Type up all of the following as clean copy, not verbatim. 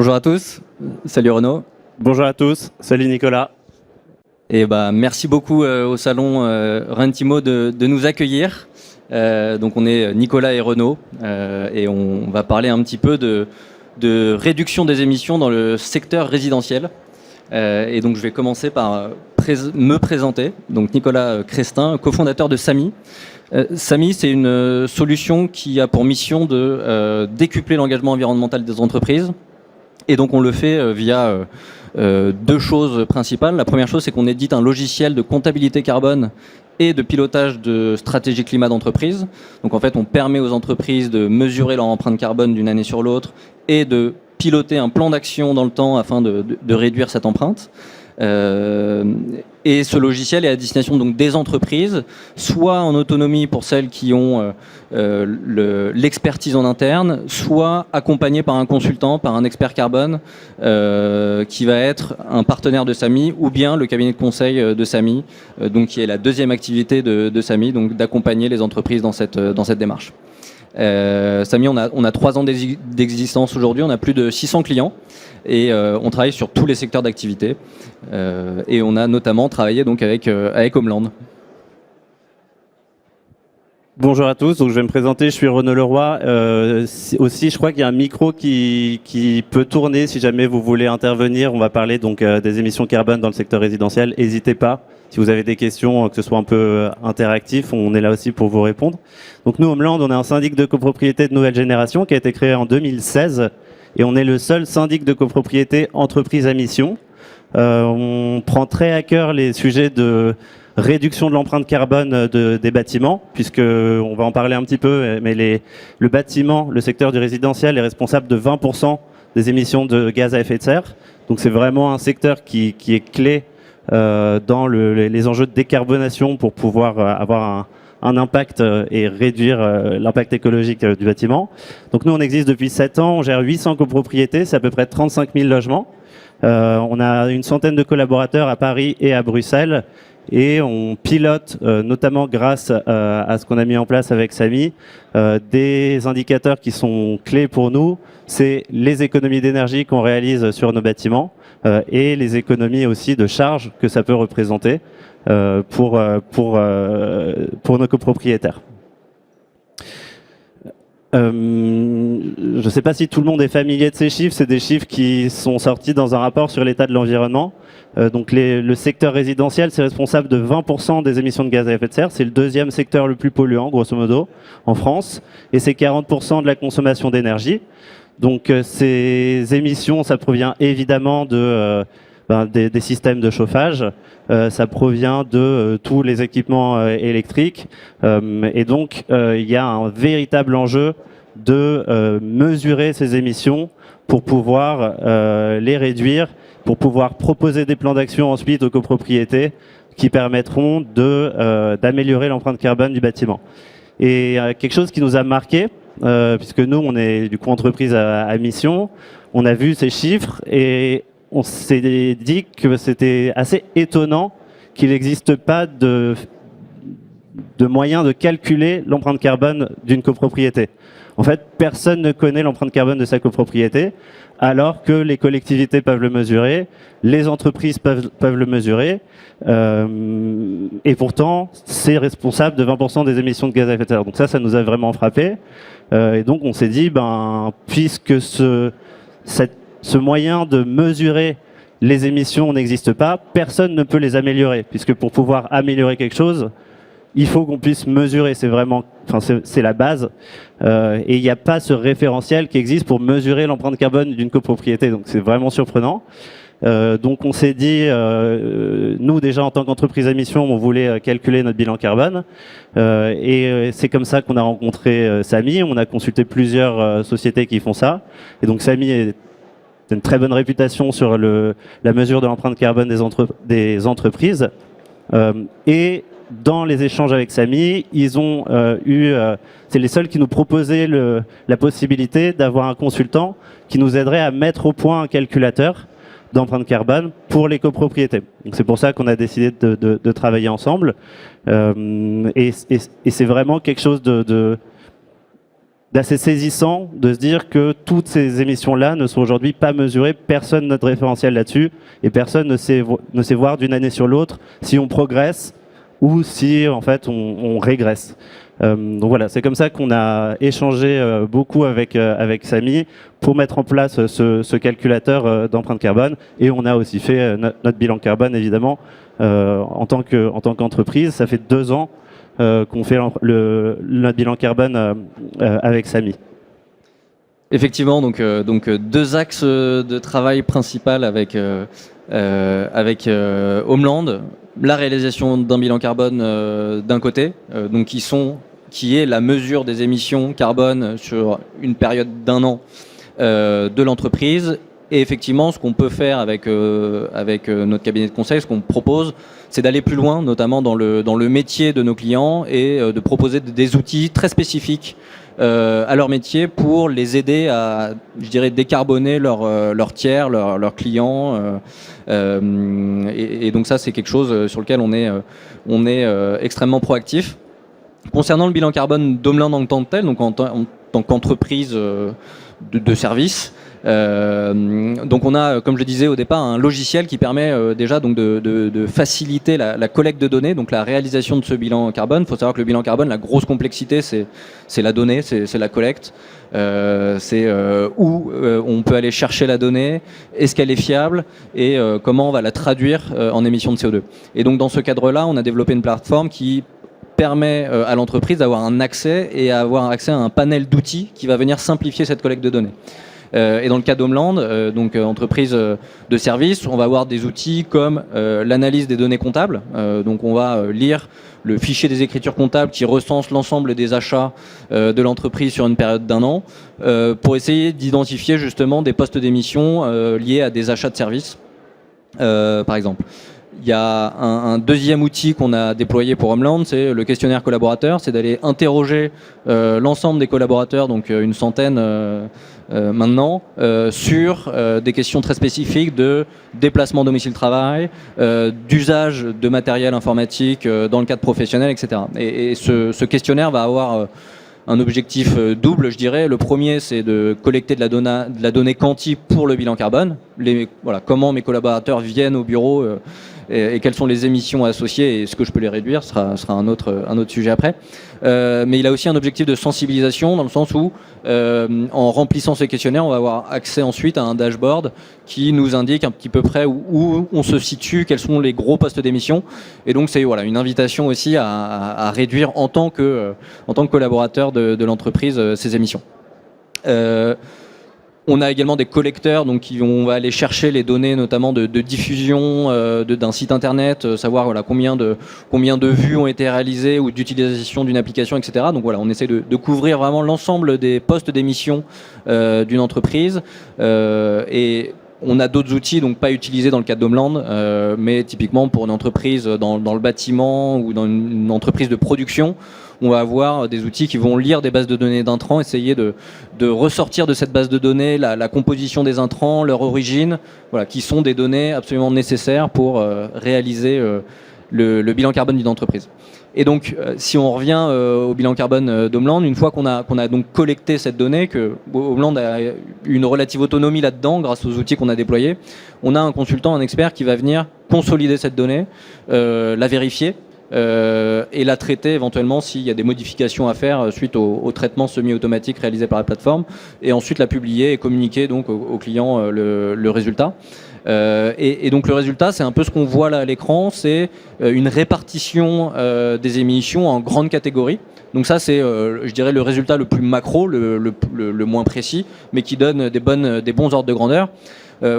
Bonjour à tous, salut Renaud. Bonjour à tous, salut Nicolas. Et merci beaucoup au salon Rentimo de nous accueillir. Donc on est Nicolas et Renaud et on va parler un petit peu de réduction des émissions dans le secteur résidentiel. Et donc je vais commencer par me présenter. Donc Nicolas Crestin, cofondateur de Samy. Samy, c'est une solution qui a pour mission de décupler l'engagement environnemental des entreprises. Et donc on le fait via deux choses principales. La première chose, c'est qu'on édite un logiciel de comptabilité carbone et de pilotage de stratégie climat d'entreprise. Donc en fait, on permet aux entreprises de mesurer leur empreinte carbone d'une année sur l'autre et de piloter un plan d'action dans le temps afin de réduire cette empreinte. Et ce logiciel est à destination donc des entreprises, soit en autonomie pour celles qui ont l'expertise en interne, soit accompagnées par un consultant, par un expert carbone qui va être un partenaire de Samy ou bien le cabinet de conseil de Samy, donc qui est la deuxième activité de Samy, donc d'accompagner les entreprises dans cette démarche. Samy, on a 3 ans d'existence aujourd'hui, on a plus de 600 clients et on travaille sur tous les secteurs d'activité et on a notamment travaillé donc avec Homeland. Bonjour à tous, donc je vais me présenter, je suis Renaud Leroy. Aussi, je crois qu'il y a un micro qui peut tourner si jamais vous voulez intervenir. On va parler donc des émissions carbone dans le secteur résidentiel. N'hésitez pas, si vous avez des questions, que ce soit un peu interactif, on est là aussi pour vous répondre. Donc nous, Homeland, on est un syndic de copropriété de nouvelle génération qui a été créé en 2016 et on est le seul syndic de copropriété entreprise à mission. On prend très à cœur les sujets de réduction de l'empreinte carbone des bâtiments, puisque on va en parler un petit peu, mais le bâtiment, le secteur du résidentiel est responsable de 20% des émissions de gaz à effet de serre. Donc c'est vraiment un secteur qui est clé dans les enjeux de décarbonation pour pouvoir avoir un impact et réduire l'impact écologique du bâtiment. Donc nous, on existe depuis 7 ans, on gère 800 copropriétés, c'est à peu près 35 000 logements. On a une centaine de collaborateurs à Paris et à Bruxelles et on pilote, notamment grâce à ce qu'on a mis en place avec Samy, des indicateurs qui sont clés pour nous. C'est les économies d'énergie qu'on réalise sur nos bâtiments et les économies aussi de charges que ça peut représenter pour nos copropriétaires. Je ne sais pas si tout le monde est familier de ces chiffres, c'est des chiffres qui sont sortis dans un rapport sur l'état de l'environnement. Donc le secteur résidentiel, c'est responsable de 20% des émissions de gaz à effet de serre. C'est le deuxième secteur le plus polluant, grosso modo, en France. Et c'est 40% de la consommation d'énergie. Donc ces émissions, ça provient évidemment des systèmes de chauffage. Ça provient de tous les équipements électriques. Et donc, il y a un véritable enjeu de mesurer ces émissions pour pouvoir les réduire, pour pouvoir proposer des plans d'action ensuite aux copropriétés qui permettront d'améliorer l'empreinte carbone du bâtiment. Et quelque chose qui nous a marqué, puisque nous, on est du coup entreprise à mission, on a vu ces chiffres et on s'est dit que c'était assez étonnant qu'il n'existe pas de moyen de calculer l'empreinte carbone d'une copropriété. En fait, personne ne connaît l'empreinte carbone de sa copropriété, alors que les collectivités peuvent le mesurer, les entreprises peuvent le mesurer, et pourtant, c'est responsable de 20% des émissions de gaz à effet de serre. Donc ça nous a vraiment frappé. Et donc on s'est dit, puisque ce moyen de mesurer les émissions n'existe pas, personne ne peut les améliorer, puisque pour pouvoir améliorer quelque chose, il faut qu'on puisse mesurer, c'est la base, et il n'y a pas ce référentiel qui existe pour mesurer l'empreinte carbone d'une copropriété, donc c'est vraiment surprenant. Donc on s'est dit, nous déjà en tant qu'entreprise à mission, on voulait calculer notre bilan carbone, et c'est comme ça qu'on a rencontré Samy. On a consulté plusieurs sociétés qui font ça, et donc Samy est une très bonne réputation sur la mesure de l'empreinte carbone des entreprises, et dans les échanges avec Samy, ils ont c'est les seuls qui nous proposaient la possibilité d'avoir un consultant qui nous aiderait à mettre au point un calculateur d'empreinte carbone pour les copropriétés. Donc c'est pour ça qu'on a décidé de travailler ensemble. Et c'est vraiment quelque chose d'assez saisissant de se dire que toutes ces émissions-là ne sont aujourd'hui pas mesurées, personne n'a de référentiel là-dessus, et personne ne sait voir d'une année sur l'autre si on progresse ou si en fait on régresse. Donc voilà, c'est comme ça qu'on a échangé beaucoup avec Samy pour mettre en place ce calculateur d'empreinte carbone, et on a aussi fait notre bilan carbone évidemment en tant qu'entreprise. Ça fait 2 ans qu'on fait notre bilan carbone avec Samy. Effectivement, donc 2 axes de travail principal avec Homeland. La réalisation d'un bilan carbone d'un côté, qui est la mesure des émissions carbone sur une période d'1 an de l'entreprise. Et effectivement, ce qu'on peut faire avec notre cabinet de conseil, ce qu'on propose, c'est d'aller plus loin, notamment dans le métier de nos clients, et de proposer des outils très spécifiques à leur métier pour les aider à, je dirais, décarboner leur tiers, leurs clients. Et donc ça, c'est quelque chose sur lequel on est extrêmement proactif. Concernant le bilan carbone d'Homeland en tant que tel, donc en tant qu'entreprise de service, donc on a, comme je disais au départ, un logiciel qui permet déjà donc de faciliter la collecte de données, donc la réalisation de ce bilan carbone. Il faut savoir que le bilan carbone, la grosse complexité, c'est la donnée, c'est la collecte, c'est où on peut aller chercher la donnée, est-ce qu'elle est fiable, et comment on va la traduire en émissions de CO2. Et donc dans ce cadre-là, on a développé une plateforme qui permet à l'entreprise d'avoir un accès et avoir accès à un panel d'outils qui va venir simplifier cette collecte de données. Et dans le cas d'Homeland, donc entreprise de service, on va avoir des outils comme l'analyse des données comptables. Donc on va lire le fichier des écritures comptables qui recense l'ensemble des achats de l'entreprise sur une période d'1 an pour essayer d'identifier justement des postes d'émission liés à des achats de services, par exemple. Il y a un deuxième outil qu'on a déployé pour Homeland, c'est le questionnaire collaborateur. C'est d'aller interroger l'ensemble des collaborateurs, donc une centaine maintenant, sur des questions très spécifiques de déplacement domicile-travail, d'usage de matériel informatique dans le cadre professionnel, etc. Et ce questionnaire va avoir un objectif double, je dirais. Le premier, c'est de collecter de la donnée quanti pour le bilan carbone. Comment mes collaborateurs viennent au bureau et quelles sont les émissions associées et ce que je peux les réduire, sera un autre sujet après. Mais il a aussi un objectif de sensibilisation dans le sens où, en remplissant ces questionnaires, on va avoir accès ensuite à un dashboard qui nous indique un petit peu près où on se situe, quels sont les gros postes d'émission. Et donc c'est une invitation aussi à réduire en tant que collaborateur de l'entreprise ces émissions. On a également des collecteurs, donc on va aller chercher les données, notamment de diffusion d'un site internet, savoir combien de vues ont été réalisées ou d'utilisation d'une application, etc. Donc on essaie de couvrir vraiment l'ensemble des postes d'émission d'une entreprise. Et on a d'autres outils, donc pas utilisés dans le cadre d'Homeland, mais typiquement pour une entreprise dans le bâtiment ou dans une entreprise de production, on va avoir des outils qui vont lire des bases de données d'intrants, essayer de ressortir de cette base de données la composition des intrants, leur origine, qui sont des données absolument nécessaires pour réaliser le bilan carbone d'une entreprise. Et donc, si on revient au bilan carbone d'Homeland, une fois qu'on a donc collecté cette donnée, que Homeland a une relative autonomie là-dedans grâce aux outils qu'on a déployés, on a un consultant, un expert qui va venir consolider cette donnée, la vérifier, et la traiter éventuellement s'il y a des modifications à faire suite au traitement semi-automatique réalisé par la plateforme, et ensuite la publier et communiquer donc aux clients le résultat. Et donc le résultat, c'est un peu ce qu'on voit là à l'écran, c'est une répartition des émissions en grandes catégories. Donc ça, c'est, je dirais, le résultat le plus macro, le moins précis, mais qui donne des bons ordres de grandeur.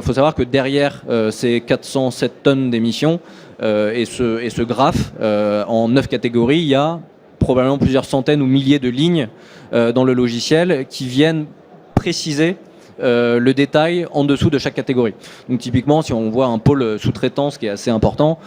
Faut savoir que derrière ces 407 tonnes d'émissions et ce graphe, en 9 catégories, il y a probablement plusieurs centaines ou milliers de lignes dans le logiciel qui viennent préciser le détail en dessous de chaque catégorie. Donc typiquement, si on voit un pôle sous-traitance qui est assez important,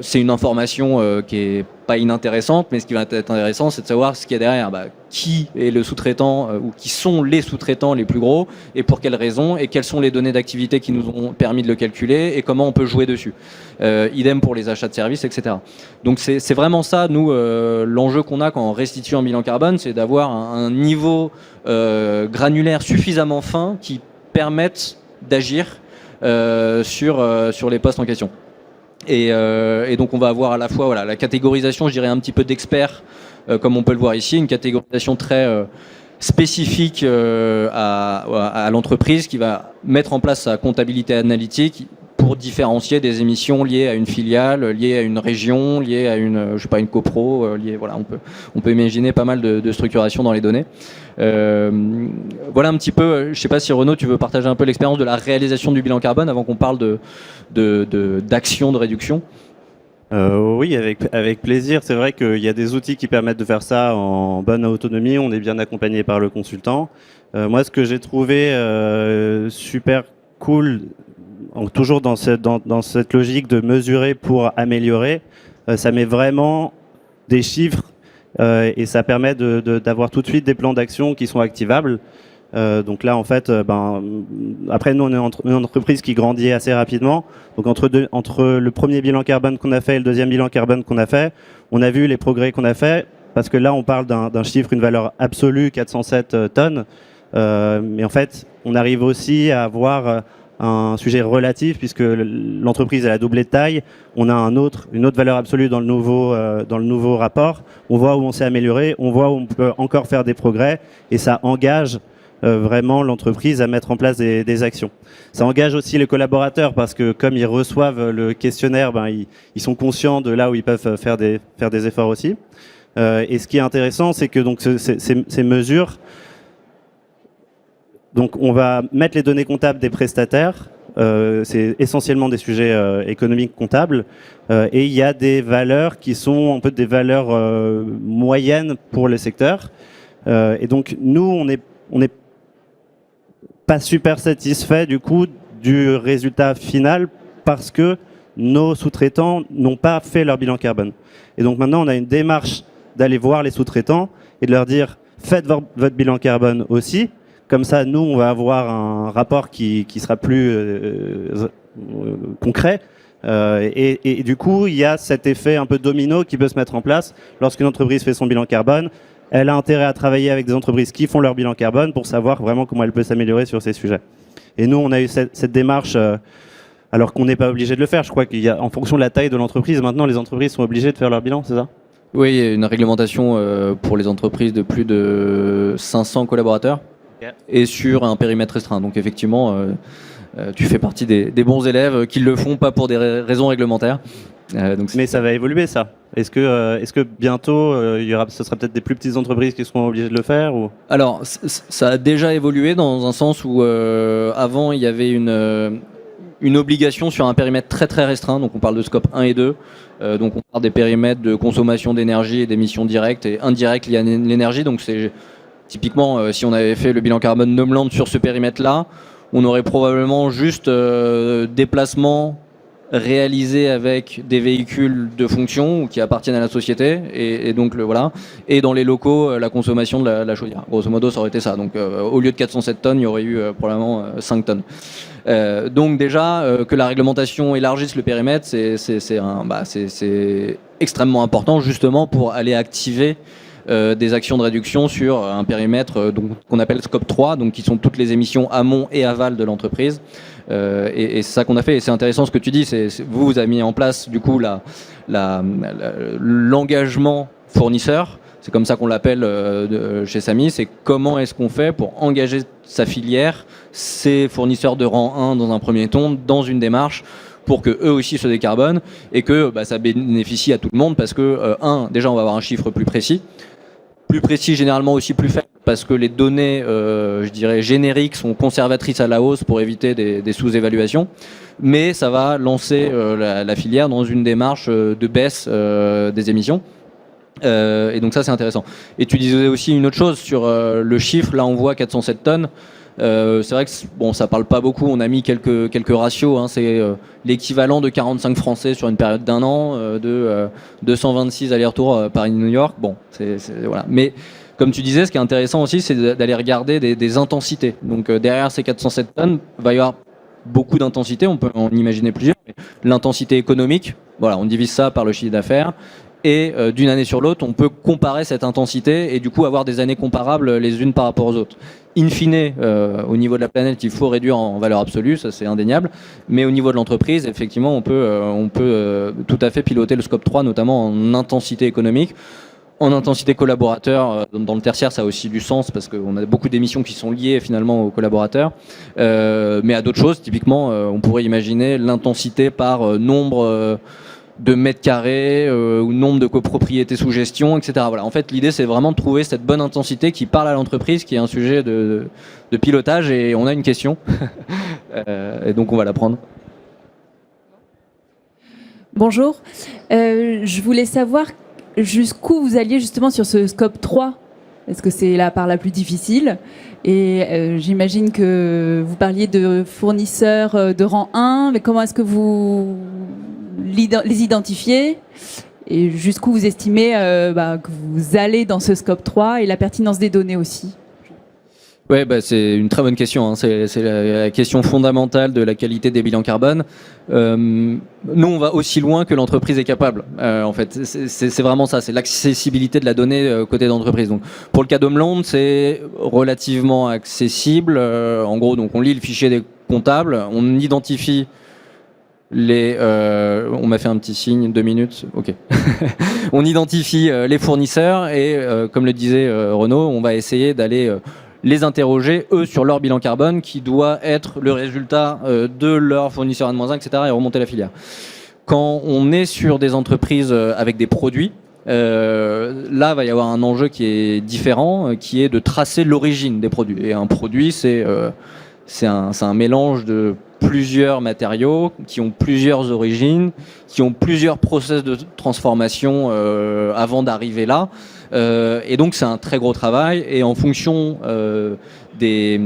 C'est une information qui est pas inintéressante, mais ce qui va être intéressant, c'est de savoir ce qu'il y a derrière. Qui est le sous-traitant ou qui sont les sous-traitants les plus gros et pour quelles raisons et quelles sont les données d'activité qui nous ont permis de le calculer et comment on peut jouer dessus. Idem pour les achats de services, etc. Donc c'est vraiment ça, nous, l'enjeu qu'on a quand on restitue un bilan carbone, c'est d'avoir un niveau granulaire suffisamment fin qui permette d'agir sur les postes en question. Et donc on va avoir à la fois la catégorisation, je dirais un petit peu d'experts, comme on peut le voir ici, une catégorisation très spécifique à l'entreprise qui va mettre en place sa comptabilité analytique pour différencier des émissions liées à une filiale, liées à une région, liées à une copro, on peut imaginer pas mal de structuration dans les données. Voilà un petit peu, je ne sais pas si Renaud, tu veux partager un peu l'expérience de la réalisation du bilan carbone avant qu'on parle d'action de réduction. Oui, avec plaisir. C'est vrai qu'il y a des outils qui permettent de faire ça en bonne autonomie. On est bien accompagné par le consultant. Moi, ce que j'ai trouvé super cool, toujours dans cette logique de mesurer pour améliorer, ça met vraiment des chiffres et ça permet d'avoir tout de suite des plans d'action qui sont activables. Donc là, en fait, après, nous, on est une entreprise qui grandit assez rapidement. Donc entre le premier bilan carbone qu'on a fait et le deuxième bilan carbone qu'on a fait, on a vu les progrès qu'on a fait, parce que là, on parle d'un chiffre, une valeur absolue, 407 tonnes. Mais en fait, on arrive aussi à avoir un sujet relatif, puisque l'entreprise elle a doublé de taille. On a une autre valeur absolue dans le nouveau rapport. On voit où on s'est amélioré, on voit où on peut encore faire des progrès, et ça engage vraiment l'entreprise à mettre en place des actions. Ça engage aussi les collaborateurs parce que comme ils reçoivent le questionnaire, ils sont conscients de là où ils peuvent faire des efforts aussi. Et ce qui est intéressant, c'est que donc, ces mesures, donc on va mettre les données comptables des prestataires, c'est essentiellement des sujets économiques comptables, et il y a des valeurs qui sont un peu des valeurs moyennes pour le secteur. Et donc nous, on est pas super satisfait du coup du résultat final parce que nos sous-traitants n'ont pas fait leur bilan carbone. Et donc maintenant, on a une démarche d'aller voir les sous-traitants et de leur dire faites votre bilan carbone aussi. Comme ça, nous, on va avoir un rapport qui sera plus concret. Et du coup, il y a cet effet un peu domino qui peut se mettre en place lorsqu'une entreprise fait son bilan carbone. Elle a intérêt à travailler avec des entreprises qui font leur bilan carbone pour savoir vraiment comment elle peut s'améliorer sur ces sujets. Et nous, on a eu cette démarche, alors qu'on n'est pas obligé de le faire. Je crois qu'il y a, en fonction de la taille de l'entreprise, maintenant, les entreprises sont obligées de faire leur bilan, c'est ça ? Oui, il y a une réglementation pour les entreprises de plus de 500 collaborateurs et sur un périmètre restreint. Donc effectivement, tu fais partie des bons élèves qui le font pas pour des raisons réglementaires. Mais ça va évoluer, ça. Est-ce que bientôt, ce sera peut-être des plus petites entreprises qui seront obligées de le faire ou... Alors, ça a déjà évolué dans un sens où avant, il y avait une obligation sur un périmètre très très restreint. Donc on parle de scope 1 et 2. Donc on parle des périmètres de consommation d'énergie et d'émissions directes et indirectes liées à l'énergie. Donc c'est typiquement, si on avait fait le bilan carbone Nomland sur ce périmètre-là, on aurait probablement juste déplacement réalisé avec des véhicules de fonction ou qui appartiennent à la société et donc voilà, et dans les locaux la consommation de la chaudière. Grosso modo, ça aurait été ça. Donc au lieu de 407 tonnes, il y aurait eu probablement 5 tonnes. Donc déjà que la réglementation élargisse le périmètre, c'est extrêmement important justement pour aller activer des actions de réduction sur un périmètre qu'on appelle scope 3, donc qui sont toutes les émissions amont et aval de l'entreprise. Et c'est ça qu'on a fait. Et c'est intéressant ce que tu dis. Vous avez mis en place du coup l'engagement fournisseur. C'est comme ça qu'on l'appelle chez Samy. C'est comment est-ce qu'on fait pour engager sa filière, ses fournisseurs de rang 1 dans un premier temps, dans une démarche pour que eux aussi se décarbonent et que ça bénéficie à tout le monde parce que déjà on va avoir un chiffre plus précis généralement aussi plus faible parce que les données je dirais génériques sont conservatrices à la hausse pour éviter des sous-évaluations, mais ça va lancer la filière dans une démarche de baisse des émissions. Et donc ça, c'est intéressant. Et tu disais aussi une autre chose sur le chiffre. Là, on voit 407 tonnes. C'est vrai que bon, ça parle pas beaucoup. On a mis quelques ratios. Hein. C'est l'équivalent de 45 Français sur une période d'1 an, de 226 allers-retours Paris-New York. Bon, voilà. Mais comme tu disais, ce qui est intéressant aussi, c'est d'aller regarder des intensités. Donc derrière ces 407 tonnes, il va y avoir beaucoup d'intensités. On peut en imaginer plusieurs. L'intensité économique, voilà, on divise ça par le chiffre d'affaires. Et d'une année sur l'autre, on peut comparer cette intensité et du coup avoir des années comparables les unes par rapport aux autres. In fine, au niveau de la planète, il faut réduire en valeur absolue, ça c'est indéniable. Mais au niveau de l'entreprise, effectivement, on peut tout à fait piloter le scope 3, notamment en intensité économique. En intensité collaborateur, dans le tertiaire, ça a aussi du sens parce qu'on a beaucoup d'émissions qui sont liées finalement aux collaborateurs. Mais à d'autres choses, typiquement, on pourrait imaginer l'intensité par nombre de mètres carrés ou nombre de copropriétés sous gestion, etc. Voilà. En fait, l'idée, c'est vraiment de trouver cette bonne intensité qui parle à l'entreprise, qui est un sujet de pilotage. Et on a une question. Et donc, on va la prendre. Bonjour. Je voulais savoir jusqu'où vous alliez justement sur ce scope 3. Est-ce que c'est la part la plus difficile? Et j'imagine que vous parliez de fournisseurs de rang 1, mais comment est-ce que vous les identifiez? Et jusqu'où vous estimez que vous allez dans ce scope 3 et la pertinence des données aussi? Ouais, c'est une très bonne question. Hein. C'est la question fondamentale de la qualité des bilans carbone. Nous, on va aussi loin que l'entreprise est capable. En fait, c'est vraiment ça. C'est l'accessibilité de la donnée côté d'entreprise. Donc, pour le cas d'Homeland, c'est relativement accessible. En gros, donc on lit le fichier des comptables, on identifie on m'a fait un petit signe, 2 minutes, ok. On identifie les fournisseurs et, comme le disait Renaud, on va essayer d'aller les interroger, eux, sur leur bilan carbone qui doit être le résultat de leur fournisseur N-1, etc. et remonter la filière. Quand on est sur des entreprises avec des produits, là, il va y avoir un enjeu qui est différent, qui est de tracer l'origine des produits. Et un produit, c'est un mélange de plusieurs matériaux qui ont plusieurs origines, qui ont plusieurs process de transformation avant d'arriver là. Et donc c'est un très gros travail et en fonction des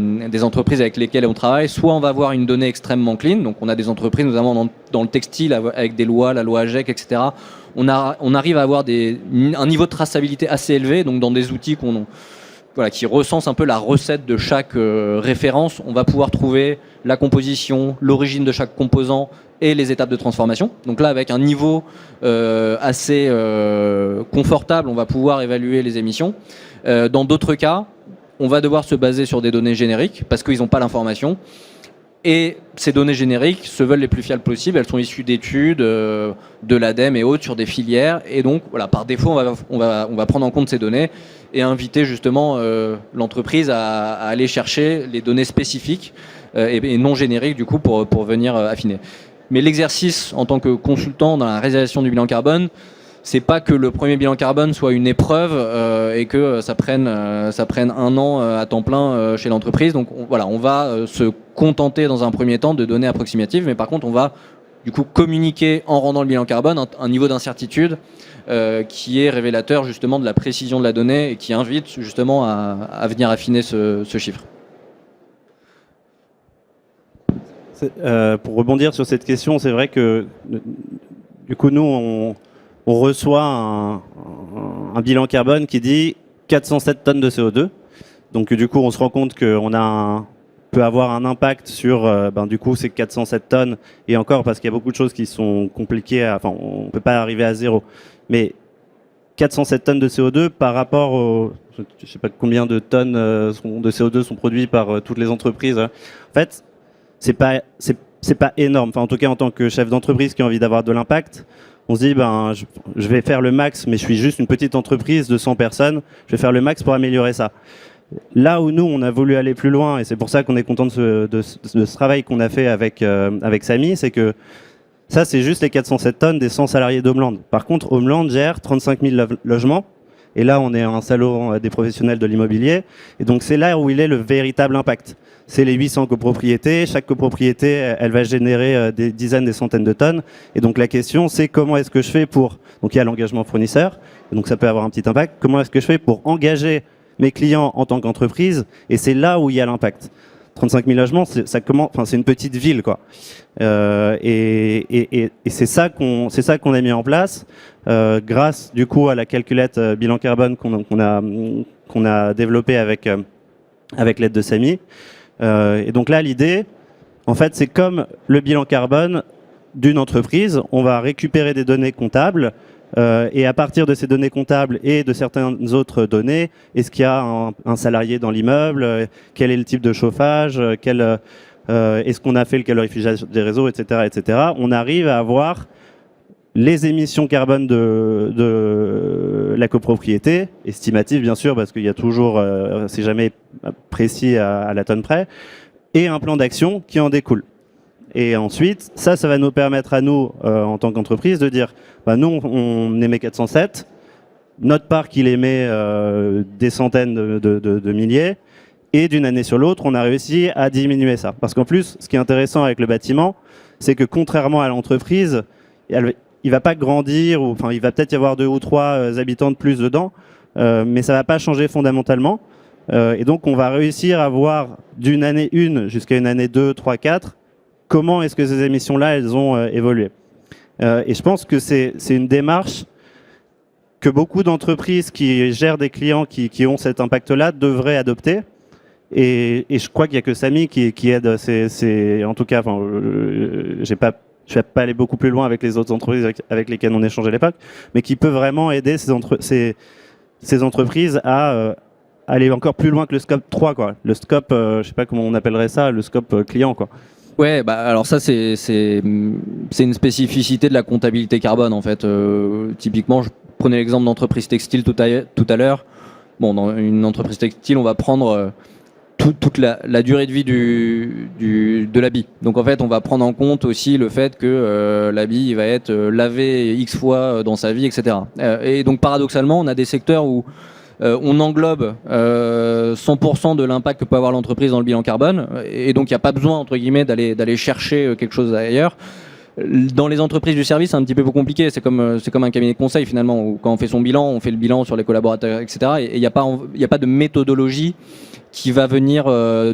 entreprises avec lesquelles on travaille, soit on va avoir une donnée extrêmement clean, donc on a des entreprises notamment dans le textile avec des lois, la loi AGEC, etc. On arrive à avoir un niveau de traçabilité assez élevé, donc dans des outils qui recensent un peu la recette de chaque référence, on va pouvoir trouver la composition, l'origine de chaque composant et les étapes de transformation. Donc là, avec un niveau assez confortable, on va pouvoir évaluer les émissions. Dans d'autres cas, on va devoir se baser sur des données génériques parce qu'ils n'ont pas l'information. Et ces données génériques se veulent les plus fiables possibles. Elles sont issues d'études de l'ADEME et autres sur des filières. Et donc, voilà, par défaut, on va prendre en compte ces données et inviter justement l'entreprise à aller chercher les données spécifiques et non génériques du coup pour venir affiner. Mais l'exercice en tant que consultant dans la réalisation du bilan carbone, c'est pas que le premier bilan carbone soit une épreuve et que ça prenne 1 an à temps plein chez l'entreprise. Donc on va se contenter dans un premier temps de données approximatives, mais par contre on va du coup communiquer en rendant le bilan carbone un niveau d'incertitude qui est révélateur justement de la précision de la donnée et qui invite justement à venir affiner ce chiffre. Pour rebondir sur cette question, c'est vrai que du coup nous on reçoit un bilan carbone qui dit 407 tonnes de CO2. Donc du coup on se rend compte qu'on peut avoir un impact sur du coup ces 407 tonnes et encore parce qu'il y a beaucoup de choses qui sont compliquées, on ne peut pas arriver à zéro. Mais 407 tonnes de CO2 par rapport je ne sais pas combien de tonnes de CO2 sont produits par toutes les entreprises. En fait, c'est pas énorme. Enfin, en tout cas, en tant que chef d'entreprise qui a envie d'avoir de l'impact, on se dit, je vais faire le max, mais je suis juste une petite entreprise de 100 personnes, je vais faire le max pour améliorer ça. Là où nous, on a voulu aller plus loin, et c'est pour ça qu'on est content de ce travail qu'on a fait avec Samy, c'est que ça, c'est juste les 407 tonnes des 100 salariés d'Homeland. Par contre, Homeland gère 35 000 logements, Et là, on est un salon des professionnels de l'immobilier. Et donc, c'est là où il est le véritable impact. C'est les 800 copropriétés. Chaque copropriété, elle va générer des dizaines, des centaines de tonnes. Et donc, la question, c'est comment est-ce que je fais pour... Donc, il y a l'engagement fournisseur. Et donc, ça peut avoir un petit impact. Comment est-ce que je fais pour engager mes clients en tant qu'entreprise? Et c'est là où il y a l'impact. 35 000 logements, c'est une petite ville, quoi. Et c'est ça qu'on a mis en place grâce du coup à la calculette bilan carbone qu'on a développé avec l'aide de Samy. Et donc là, l'idée, en fait, c'est comme le bilan carbone d'une entreprise, on va récupérer des données comptables. Et à partir de ces données comptables et de certaines autres données, est-ce qu'il y a un salarié dans l'immeuble? Quel est le type de chauffage? Est-ce qu'on a fait le calorifugage des réseaux, etc., etc. On arrive à avoir les émissions carbone de la copropriété, estimative bien sûr, parce qu'il y a toujours, c'est jamais précis à la tonne près, et un plan d'action qui en découle. Et ensuite, ça va nous permettre à nous, en tant qu'entreprise, de dire, nous, on émet 407, notre parc, il émet des centaines de milliers, et d'une année sur l'autre, on a réussi à diminuer ça. Parce qu'en plus, ce qui est intéressant avec le bâtiment, c'est que contrairement à l'entreprise, il va pas grandir, enfin, il va peut-être y avoir 2 ou 3 habitants de plus dedans, mais ça va pas changer fondamentalement. Et donc, on va réussir à voir d'une année 1 jusqu'à une année 2, 3, 4, comment est-ce que ces émissions-là, elles ont évolué. Et je pense que c'est une démarche que beaucoup d'entreprises qui gèrent des clients qui ont cet impact-là devraient adopter. Et je crois qu'il n'y a que Samy qui aide. En tout cas, je ne vais pas aller beaucoup plus loin avec les autres entreprises avec lesquelles on échangeait à l'époque, mais qui peut vraiment aider ces entreprises à aller encore plus loin que le scope 3, quoi. Le scope, je ne sais pas comment on appellerait ça, le scope client, quoi. Ouais, alors ça c'est une spécificité de la comptabilité carbone en fait. Typiquement, je prenais l'exemple d'entreprise textile tout à l'heure. Bon, dans une entreprise textile, on va prendre toute la durée de vie de l'habit. Donc en fait, on va prendre en compte aussi le fait que l'habit va être lavé X fois dans sa vie, etc. Et donc paradoxalement, on a des secteurs où on englobe 100% de l'impact que peut avoir l'entreprise dans le bilan carbone, et donc il n'y a pas besoin entre guillemets d'aller chercher quelque chose ailleurs. Dans les entreprises du service, c'est un petit peu plus compliqué. C'est comme un cabinet de conseil finalement, où quand on fait son bilan, on fait le bilan sur les collaborateurs, etc. Et il n'y a pas de méthodologie qui va venir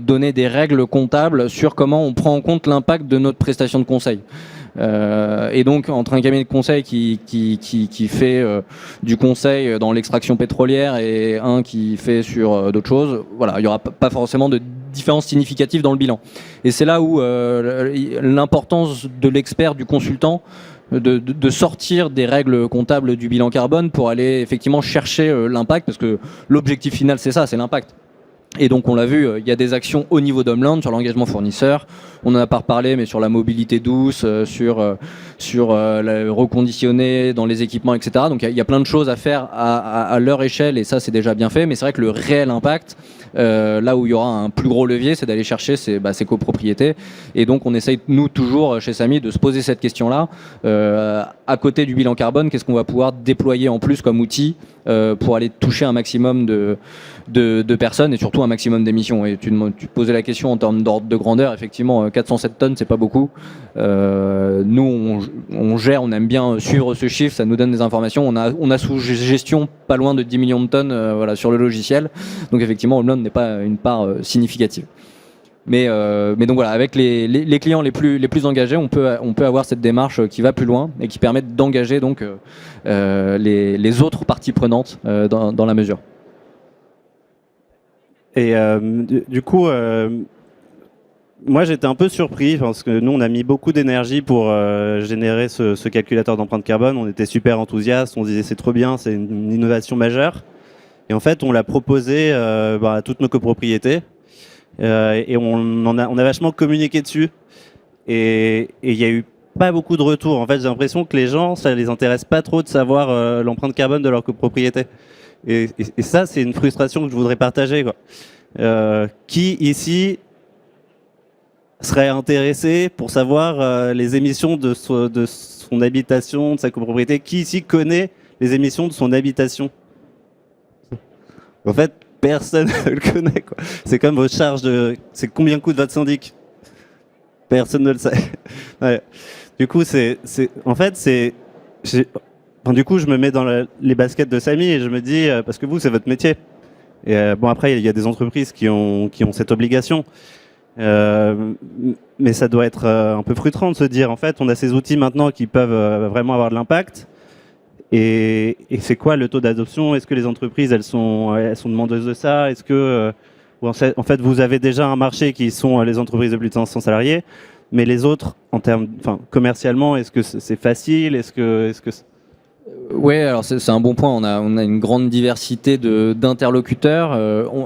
donner des règles comptables sur comment on prend en compte l'impact de notre prestation de conseil. Et donc entre un cabinet de conseil qui fait du conseil dans l'extraction pétrolière et un qui fait sur d'autres choses, voilà, il n'y aura pas forcément de différence significative dans le bilan. Et c'est là où l'importance de l'expert, du consultant, de sortir des règles comptables du bilan carbone pour aller effectivement chercher l'impact, parce que l'objectif final c'est ça, c'est l'impact. Et donc on l'a vu, il y a des actions au niveau d'Homeland sur l'engagement fournisseur. On n'en a pas reparlé, mais sur la mobilité douce, sur le reconditionner dans les équipements, etc. Donc il y a plein de choses à faire à leur échelle, et ça c'est déjà bien fait. Mais c'est vrai que le réel impact, là où il y aura un plus gros levier, c'est d'aller chercher ces copropriétés. Et donc on essaye, nous, toujours chez Samy, de se poser cette question-là. À côté du bilan carbone, qu'est-ce qu'on va pouvoir déployer en plus comme outil pour aller toucher un maximum de personnes et surtout un maximum d'émissions. Et tu posais la question en termes d'ordre de grandeur. Effectivement, 407 tonnes, c'est pas beaucoup. Nous, on gère, on aime bien suivre ce chiffre, ça nous donne des informations. On a sous gestion pas loin de 10 millions de tonnes voilà, sur le logiciel. Donc effectivement, Homeland n'est pas une part significative. Mais donc voilà, avec les clients les plus engagés, on peut avoir cette démarche qui va plus loin et qui permet d'engager donc les autres parties prenantes dans la mesure. Et du coup, moi j'étais un peu surpris parce que nous on a mis beaucoup d'énergie pour générer ce calculateur d'empreinte carbone. On était super enthousiastes, on se disait c'est trop bien, c'est une innovation majeure. Et en fait on l'a proposé à toutes nos copropriétés. Et on a vachement communiqué dessus, et il y a eu pas beaucoup de retours. En fait, j'ai l'impression que les gens, ça les intéresse pas trop de savoir l'empreinte carbone de leur copropriété. Et ça, c'est une frustration que je voudrais partager, quoi. Qui ici serait intéressé pour savoir les émissions de son habitation, de sa copropriété? Qui ici connaît les émissions de son habitation? En fait, personne ne le connaît, quoi. C'est comme vos charges c'est combien coûte votre syndic? Personne ne le sait. Ouais. Du coup, du coup, je me mets dans les baskets de Samy et je me dis, parce que vous, c'est votre métier. Et bon, après, il y a des entreprises qui ont cette obligation. Mais ça doit être un peu frustrant de se dire, en fait, on a ces outils maintenant qui peuvent vraiment avoir de l'impact. Et c'est quoi le taux d'adoption? Est-ce que les entreprises, elles sont demandeuses de ça? Est-ce que, en fait, vous avez déjà un marché qui sont les entreprises de plus de 500 salariés, mais les autres, commercialement, est-ce que c'est facile? Est-ce que Ouais, alors c'est un bon point. On a une grande diversité d'interlocuteurs.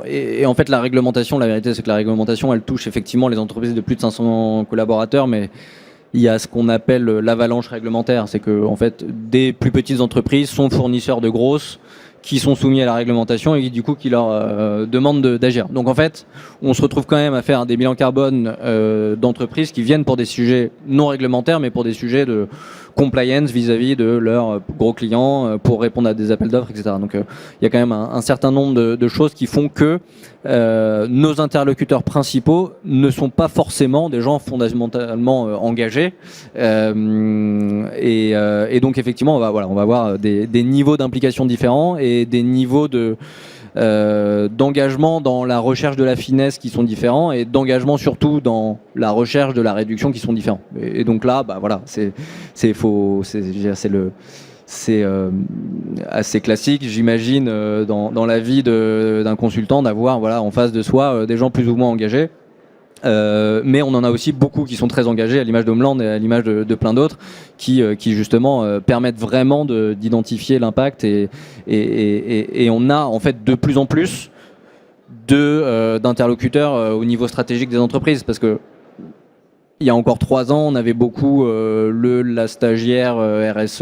Et en fait, la vérité, c'est que la réglementation, elle touche effectivement les entreprises de plus de 500 collaborateurs, mais il y a ce qu'on appelle l'avalanche réglementaire. C'est que, en fait, des plus petites entreprises sont fournisseurs de grosses qui sont soumis à la réglementation et du coup qui leur demandent d'agir. Donc en fait, on se retrouve quand même à faire des bilans carbone d'entreprises qui viennent pour des sujets non réglementaires, mais pour des sujets de compliance vis-à-vis de leurs gros clients pour répondre à des appels d'offres, etc. Donc il y a quand même un certain nombre de choses qui font que nos interlocuteurs principaux ne sont pas forcément des gens fondamentalement engagés. Et donc effectivement, on va avoir des niveaux d'implication différents et des niveaux d'engagement dans la recherche de la finesse qui sont différents et d'engagement surtout dans la recherche de la réduction qui sont différents. Et donc là, c'est assez classique, j'imagine, dans la vie d'un consultant, d'avoir en face de soi des gens plus ou moins engagés. Mais on en a aussi beaucoup qui sont très engagés, à l'image d'Homeland et à l'image de plein d'autres, qui justement permettent vraiment d'identifier l'impact et on a en fait de plus en plus d'interlocuteurs au niveau stratégique des entreprises, parce que il y a encore 3 ans, on avait beaucoup la stagiaire RSE,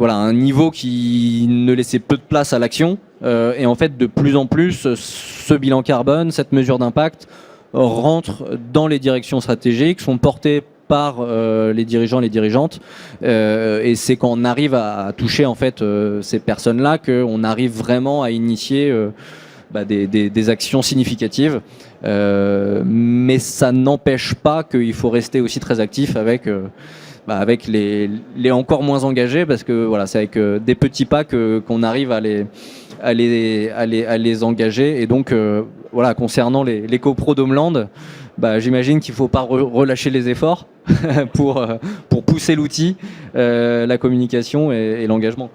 un niveau qui ne laissait peu de place à l'action. Et en fait, de plus en plus, ce bilan carbone, cette mesure d'impact, rentrent dans les directions stratégiques, sont portés par les dirigeants, les dirigeantes, et c'est quand on arrive à toucher en fait ces personnes-là qu'on arrive vraiment à initier des actions significatives. Mais ça n'empêche pas qu'il faut rester aussi très actif avec les encore moins engagés, parce que c'est avec des petits pas qu'on arrive à les engager. Et donc concernant les copros d'Homeland, j'imagine qu'il ne faut pas relâcher les efforts pour pousser l'outil, la communication et l'engagement.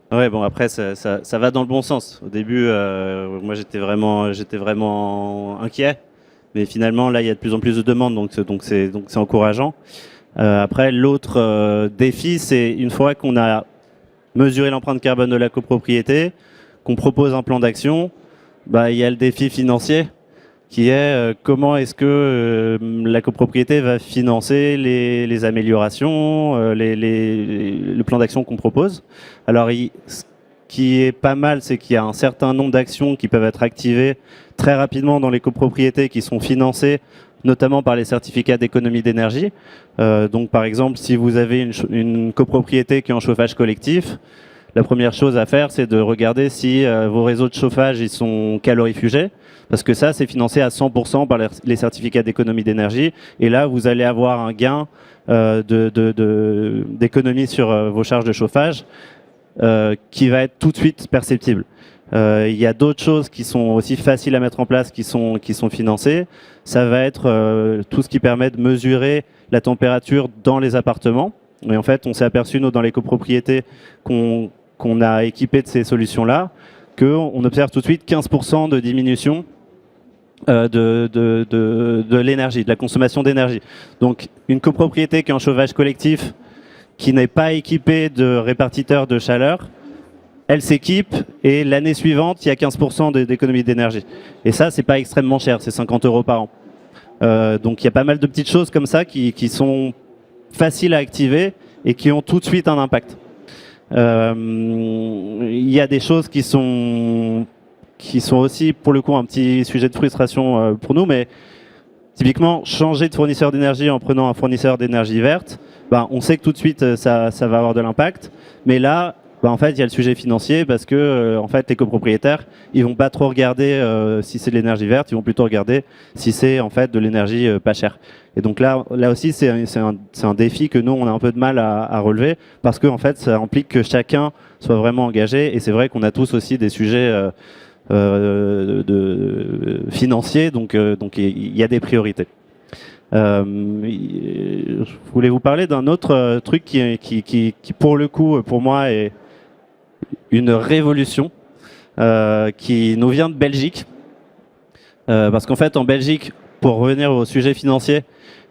Ouais, bon, après ça va dans le bon sens. Au début, moi j'étais vraiment inquiet, mais finalement là il y a de plus en plus de demandes, donc c'est encourageant. Après, l'autre défi, c'est une fois qu'on a mesuré l'empreinte carbone de la copropriété, qu'on propose un plan d'action, il y a le défi financier qui est comment est-ce que la copropriété va financer les améliorations, le plan d'action qu'on propose. Alors, ce qui est pas mal, c'est qu'il y a un certain nombre d'actions qui peuvent être activées très rapidement dans les copropriétés qui sont financées notamment par les certificats d'économie d'énergie. Donc par exemple, si vous avez une copropriété qui est en chauffage collectif, la première chose à faire, c'est de regarder si vos réseaux de chauffage ils sont calorifugés, parce que ça, c'est financé à 100% par les certificats d'économie d'énergie. Et là, vous allez avoir un gain d'économie sur vos charges de chauffage qui va être tout de suite perceptible. Il y a d'autres choses qui sont aussi faciles à mettre en place, qui sont financées. Ça va être tout ce qui permet de mesurer la température dans les appartements. Et en fait, on s'est aperçu, nous, dans les copropriétés qu'on a équipées de ces solutions-là, qu'on observe tout de suite 15% de diminution de l'énergie, de la consommation d'énergie. Donc, une copropriété qui est en chauffage collectif, qui n'est pas équipée de répartiteurs de chaleur, elle s'équipe et l'année suivante, il y a 15% d'économie d'énergie. Et ça, c'est pas extrêmement cher, c'est 50 € par an. Donc il y a pas mal de petites choses comme ça qui sont faciles à activer et qui ont tout de suite un impact. Il y a des choses qui sont aussi, pour le coup, un petit sujet de frustration pour nous, mais typiquement, changer de fournisseur d'énergie en prenant un fournisseur d'énergie verte, on sait que tout de suite, ça va avoir de l'impact. Mais là, bah, en fait, il y a le sujet financier parce que en fait, les copropriétaires, ils vont pas trop regarder si c'est de l'énergie verte, ils vont plutôt regarder si c'est en fait de l'énergie pas chère. Et donc là aussi, c'est un défi que nous, on a un peu de mal à relever parce que en fait, ça implique que chacun soit vraiment engagé. Et c'est vrai qu'on a tous aussi des sujets financiers, donc il y a des priorités. Je voulais vous parler d'un autre truc qui, pour le coup, pour moi, est une révolution qui nous vient de Belgique. Parce qu'en fait, en Belgique, pour revenir au sujet financier,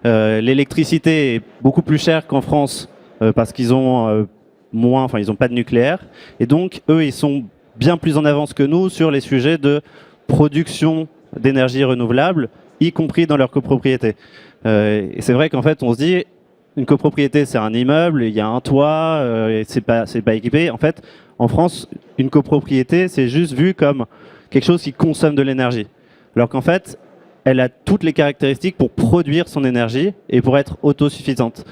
l'électricité est beaucoup plus chère qu'en France parce qu'ils ont ils n'ont pas de nucléaire. Et donc, eux, ils sont bien plus en avance que nous sur les sujets de production d'énergie renouvelable, y compris dans leur copropriété. Et c'est vrai qu'en fait, on se dit, une copropriété, c'est un immeuble, il y a un toit, c'est pas équipé. En fait, en France, une copropriété, c'est juste vu comme quelque chose qui consomme de l'énergie. Alors qu'en fait, elle a toutes les caractéristiques pour produire son énergie et pour être autosuffisante.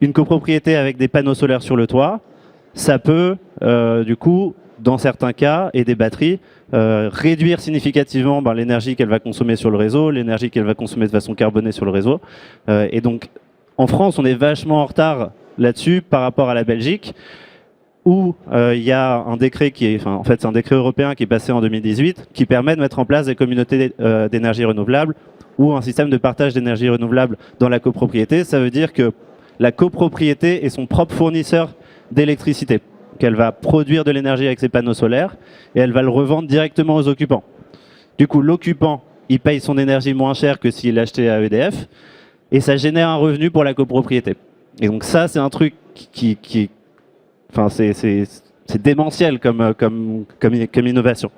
Une copropriété avec des panneaux solaires sur le toit, ça peut, du coup, dans certains cas, et des batteries, réduire significativement l'énergie qu'elle va consommer sur le réseau, l'énergie qu'elle va consommer de façon carbonée sur le réseau. Et donc, en France, on est vachement en retard là-dessus par rapport à la Belgique, où il y a un décret en fait, c'est un décret européen qui est passé en 2018, qui permet de mettre en place des communautés d'énergie renouvelable ou un système de partage d'énergie renouvelable dans la copropriété. Ça veut dire que la copropriété est son propre fournisseur d'électricité, qu'elle va produire de l'énergie avec ses panneaux solaires et elle va le revendre directement aux occupants. Du coup, l'occupant, il paye son énergie moins cher que s'il l'achetait à EDF et ça génère un revenu pour la copropriété. Et donc ça, c'est un truc c'est démentiel comme innovation.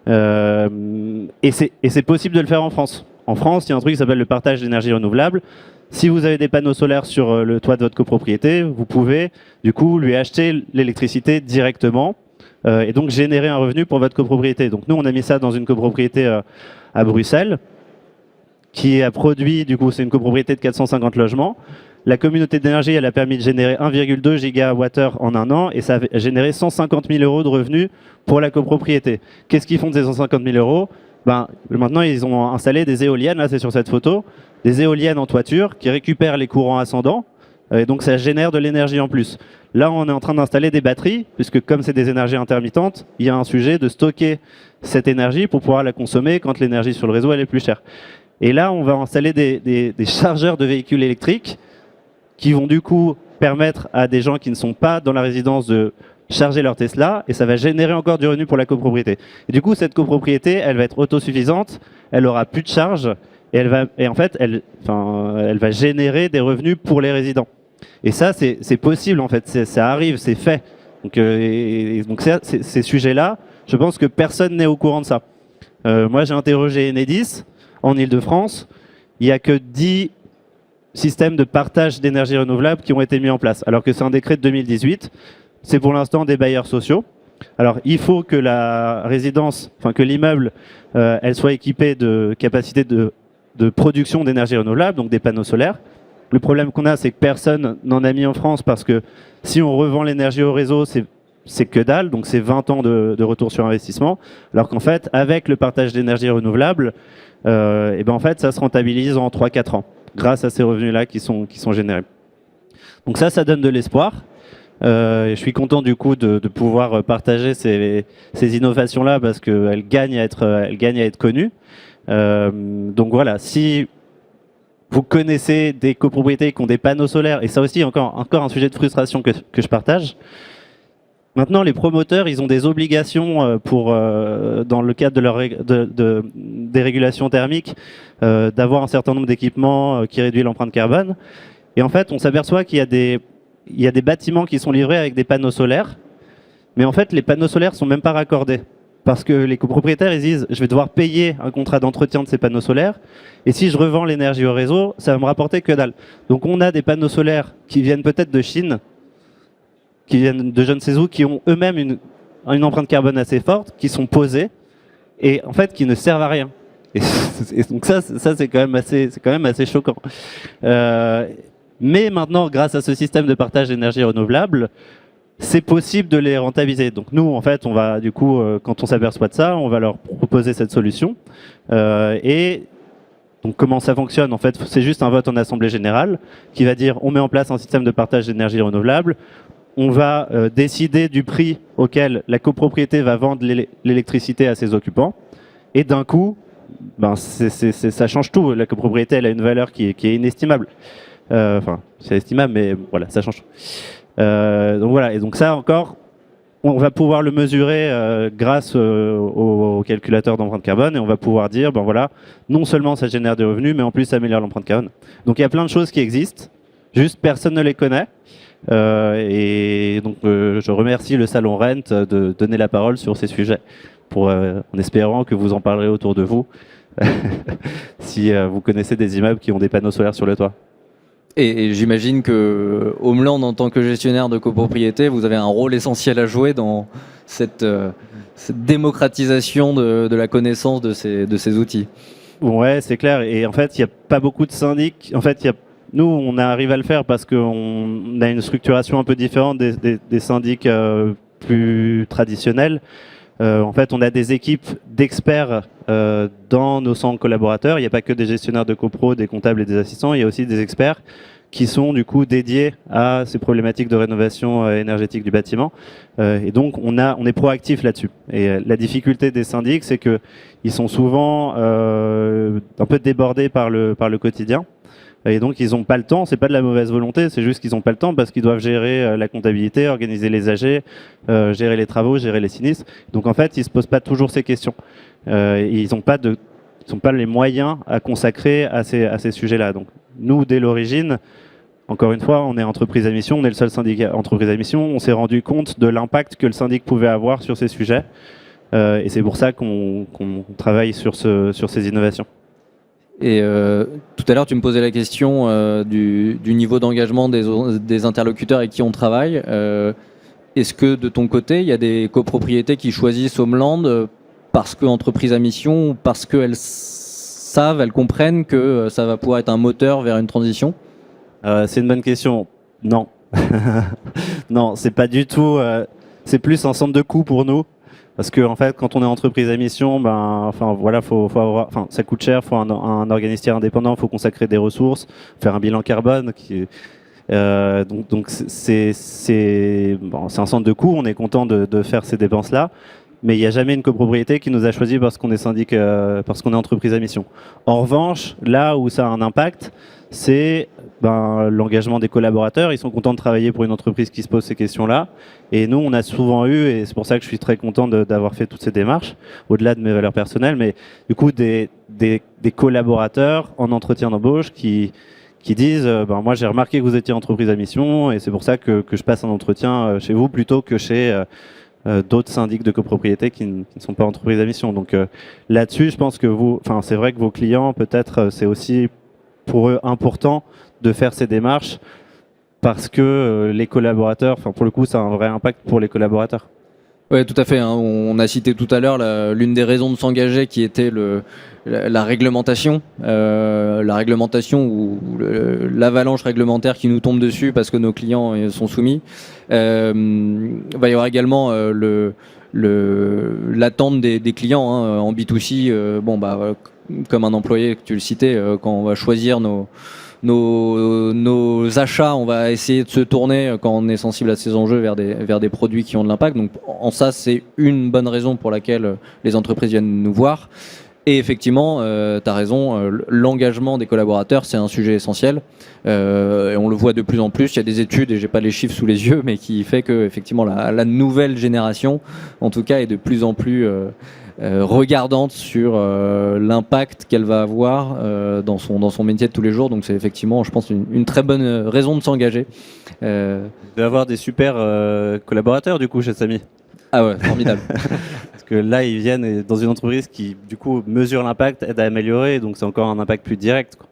Et c'est possible de le faire en France. En France, il y a un truc qui s'appelle le partage d'énergie renouvelable. Si vous avez des panneaux solaires sur le toit de votre copropriété, vous pouvez du coup lui acheter l'électricité directement et donc générer un revenu pour votre copropriété. Donc nous, on a mis ça dans une copropriété à Bruxelles qui a produit, du coup, c'est une copropriété de 450 logements. La communauté d'énergie, elle a permis de générer 1,2 gigawattheure en un an et ça a généré 150 000 euros de revenus pour la copropriété. Qu'est-ce qu'ils font de ces 150 000 euros ? Maintenant, ils ont installé des éoliennes, là c'est sur cette photo, des éoliennes en toiture qui récupèrent les courants ascendants et donc ça génère de l'énergie en plus. Là, on est en train d'installer des batteries, puisque comme c'est des énergies intermittentes, il y a un sujet de stocker cette énergie pour pouvoir la consommer quand l'énergie sur le réseau elle est plus chère. Et là, on va installer des chargeurs de véhicules électriques qui vont du coup permettre à des gens qui ne sont pas dans la résidence de charger leur Tesla et ça va générer encore du revenu pour la copropriété. Et du coup, cette copropriété, elle va être autosuffisante, elle aura plus de charges et elle va générer des revenus pour les résidents. Et ça, c'est possible en fait, ça arrive, c'est fait. Donc ces sujets-là, je pense que personne n'est au courant de ça. Moi, j'ai interrogé Enedis en Ile-de-France, il n'y a que 10 systèmes de partage d'énergie renouvelable qui ont été mis en place, alors que c'est un décret de 2018. C'est pour l'instant des bailleurs sociaux. Alors, il faut que la résidence, que l'immeuble, elle soit équipée de capacités de production d'énergie renouvelable, donc des panneaux solaires. Le problème qu'on a, c'est que personne n'en a mis en France parce que si on revend l'énergie au réseau, c'est que dalle, donc c'est 20 ans de retour sur investissement. Alors qu'en fait, avec le partage d'énergie renouvelable, en fait, ça se rentabilise en 3-4 ans, grâce à ces revenus-là qui sont générés. Donc ça donne de l'espoir. Je suis content du coup de pouvoir partager ces innovations-là parce qu'elles gagnent à être connues. Donc voilà, si vous connaissez des copropriétés qui ont des panneaux solaires, et ça aussi encore un sujet de frustration que je partage. Maintenant, les promoteurs, ils ont des obligations dans le cadre des régulations thermiques, d'avoir un certain nombre d'équipements qui réduisent l'empreinte carbone. Et en fait, on s'aperçoit qu'il y a des bâtiments qui sont livrés avec des panneaux solaires, mais en fait, les panneaux solaires ne sont même pas raccordés. Parce que les copropriétaires, ils disent, je vais devoir payer un contrat d'entretien de ces panneaux solaires, et si je revends l'énergie au réseau, ça va me rapporter que dalle. Donc on a des panneaux solaires qui viennent peut-être de Chine, qui viennent de je ne sais où, qui ont eux-mêmes une empreinte carbone assez forte, qui sont posés, et en fait qui ne servent à rien. Et donc ça c'est quand même assez choquant. Mais maintenant, grâce à ce système de partage d'énergie renouvelable, c'est possible de les rentabiliser. Donc nous, en fait, on va du coup, quand on s'aperçoit de ça, on va leur proposer cette solution. Et donc comment ça fonctionne? En fait, c'est juste un vote en assemblée générale qui va dire on met en place un système de partage d'énergie renouvelable. On va décider du prix auquel la copropriété va vendre l'électricité à ses occupants. Et d'un coup, ça change tout. La copropriété, elle a une valeur qui est inestimable. Enfin, c'est estimable, mais voilà, ça change tout. Donc voilà, et donc ça encore, on va pouvoir le mesurer grâce au calculateur d'empreinte carbone, et on va pouvoir dire, ben voilà, non seulement ça génère des revenus, mais en plus ça améliore l'empreinte carbone. Donc il y a plein de choses qui existent, juste personne ne les connaît. Et donc je remercie le salon Rent de donner la parole sur ces sujets, en espérant que vous en parlerez autour de vous, si vous connaissez des immeubles qui ont des panneaux solaires sur le toit. Et j'imagine que Homeland, en tant que gestionnaire de copropriété, vous avez un rôle essentiel à jouer dans cette démocratisation de la connaissance de ces outils. Ouais, c'est clair. Et en fait, il n'y a pas beaucoup de syndics. En fait, nous, on arrive à le faire parce qu'on a une structuration un peu différente des syndics plus traditionnels. En fait, on a des équipes d'experts dans nos centres collaborateurs. Il n'y a pas que des gestionnaires de copro, des comptables et des assistants. Il y a aussi des experts qui sont du coup dédiés à ces problématiques de rénovation énergétique du bâtiment. Et donc, on est proactif là-dessus. Et la difficulté des syndics, c'est qu'ils sont souvent un peu débordés par le quotidien. Et donc, ils n'ont pas le temps. C'est pas de la mauvaise volonté, c'est juste qu'ils n'ont pas le temps parce qu'ils doivent gérer la comptabilité, organiser les AG, gérer les travaux, gérer les sinistres. Donc, en fait, ils se posent pas toujours ces questions. Ils n'ont pas les moyens à consacrer à ces sujets-là. Donc, nous, dès l'origine, encore une fois, on est entreprise à mission, on est le seul syndicat entreprise à mission. On s'est rendu compte de l'impact que le syndic pouvait avoir sur ces sujets. Et c'est pour ça qu'on travaille sur ces innovations. Et tout à l'heure, tu me posais la question du niveau d'engagement des interlocuteurs avec qui on travaille. Est-ce que de ton côté, il y a des copropriétés qui choisissent Homeland parce qu'entreprise à mission ou parce qu'elles elles comprennent que ça va pouvoir être un moteur vers une transition? C'est une bonne question. Non. Non, c'est pas du tout. C'est plus un centre de coût pour nous. Parce que en fait, quand on est entreprise à mission, faut avoir, ça coûte cher, faut un organisme tiers indépendant, faut consacrer des ressources, faire un bilan carbone. Donc c'est un centre de coût. On est content de faire ces dépenses-là, mais il n'y a jamais une copropriété qui nous a choisi parce qu'on est syndic, parce qu'on est entreprise à mission. En revanche, là où ça a un impact, c'est l'engagement des collaborateurs. Ils sont contents de travailler pour une entreprise qui se pose ces questions-là. Et nous, on a souvent eu, et c'est pour ça que je suis très content d'avoir fait toutes ces démarches, au-delà de mes valeurs personnelles, mais du coup, des collaborateurs en entretien d'embauche qui disent moi, j'ai remarqué que vous étiez entreprise à mission, et c'est pour ça que je passe un entretien chez vous plutôt que chez d'autres syndics de copropriété qui ne sont pas entreprises à mission. Donc là-dessus, je pense que c'est vrai que vos clients, peut-être, c'est aussi pour eux important de faire ces démarches parce que les collaborateurs, pour le coup, ça a un vrai impact pour les collaborateurs. Oui, tout à fait. On a cité tout à l'heure l'une des raisons de s'engager qui était la réglementation. La réglementation ou l'avalanche réglementaire qui nous tombe dessus parce que nos clients sont soumis. Il va y avoir également l'attente des clients en B2C. Comme un employé que tu le citais, quand on va choisir nos achats, on va essayer de se tourner quand on est sensible à ces enjeux vers des produits qui ont de l'impact. Donc en ça, c'est une bonne raison pour laquelle les entreprises viennent nous voir. Et effectivement, tu as raison, l'engagement des collaborateurs, c'est un sujet essentiel. Et on le voit de plus en plus. Il y a des études, et j'ai pas les chiffres sous les yeux, mais qui fait que effectivement la nouvelle génération, en tout cas, est de plus en plus regardante sur l'impact qu'elle va avoir dans son métier de tous les jours. Donc c'est effectivement, je pense, une très bonne raison de s'engager. Vous devez avoir des super collaborateurs du coup chez Samy. Ah ouais, formidable. Parce que là, ils viennent dans une entreprise qui, du coup, mesure l'impact, aide à améliorer, donc c'est encore un impact plus direct, quoi.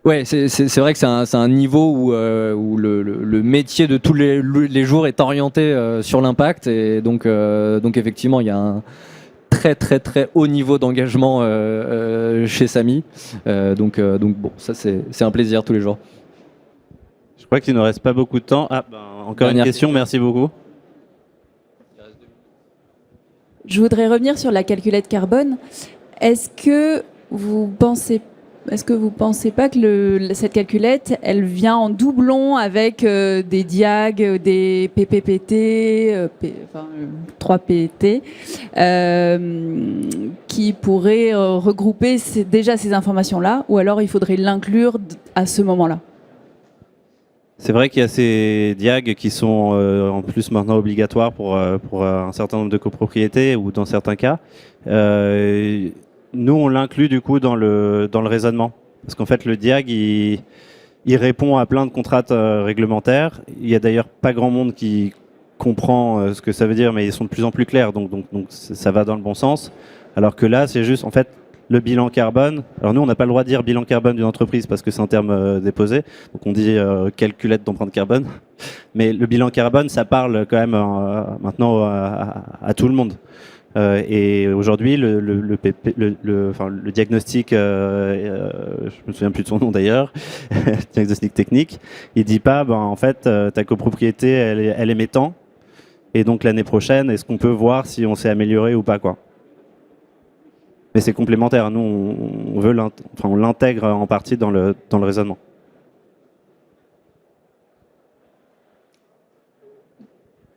Ouais, c'est vrai que c'est un niveau où le métier de tous les jours est orienté sur l'impact, et donc effectivement, il y a un très très très haut niveau d'engagement chez Samy. Donc bon, ça c'est un plaisir tous les jours. Je crois qu'il ne reste pas beaucoup de temps. Encore une question, merci beaucoup. Je voudrais revenir sur la calculette carbone. Est-ce que vous pensez pas que cette calculette, elle vient en doublon avec des diag, des PPPT, 3PT, qui pourraient regrouper déjà ces informations-là, ou alors il faudrait l'inclure à ce moment-là? C'est vrai qu'il y a ces diag qui sont en plus maintenant obligatoires pour un certain nombre de copropriétés ou dans certains cas. Nous, on l'inclut du coup dans le raisonnement. Parce qu'en fait, le diag, il répond à plein de contraintes réglementaires. Il y a d'ailleurs pas grand monde qui comprend ce que ça veut dire, mais ils sont de plus en plus clairs. Donc ça va dans le bon sens. Alors que là, c'est juste, en fait, le bilan carbone. Alors nous, on n'a pas le droit de dire bilan carbone d'une entreprise parce que c'est un terme déposé. Donc on dit calculette d'empreinte carbone. Mais le bilan carbone, ça parle quand même maintenant à tout le monde. Et aujourd'hui, le diagnostic, je me souviens plus de son nom d'ailleurs, diagnostic technique, il dit pas, en fait, ta copropriété, elle émet tant, et donc l'année prochaine, est-ce qu'on peut voir si on s'est amélioré ou pas, quoi. Mais c'est complémentaire. Nous, on l'intègre en partie dans le raisonnement.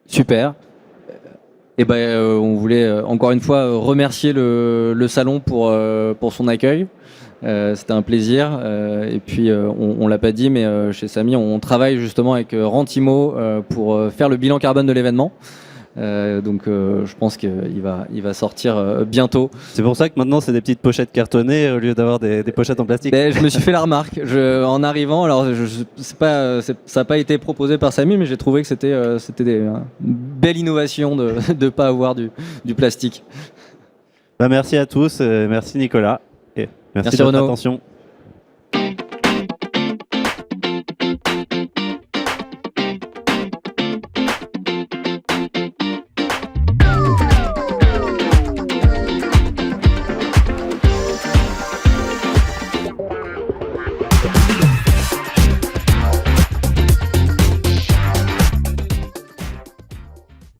Super. Et on voulait encore une fois remercier le salon pour son accueil. C'était un plaisir. Et puis on l'a pas dit, mais chez Samy, on travaille justement avec Rentimo pour faire le bilan carbone de l'événement. Donc je pense qu'il va sortir bientôt. C'est pour ça que maintenant c'est des petites pochettes cartonnées au lieu d'avoir des pochettes en plastique. Je me suis fait la remarque en arrivant. Alors ça n'a pas été proposé par Samy, mais j'ai trouvé que c'était une belle innovation de ne pas avoir du plastique. Merci à tous, merci Nicolas et merci de votre Renaud. attention.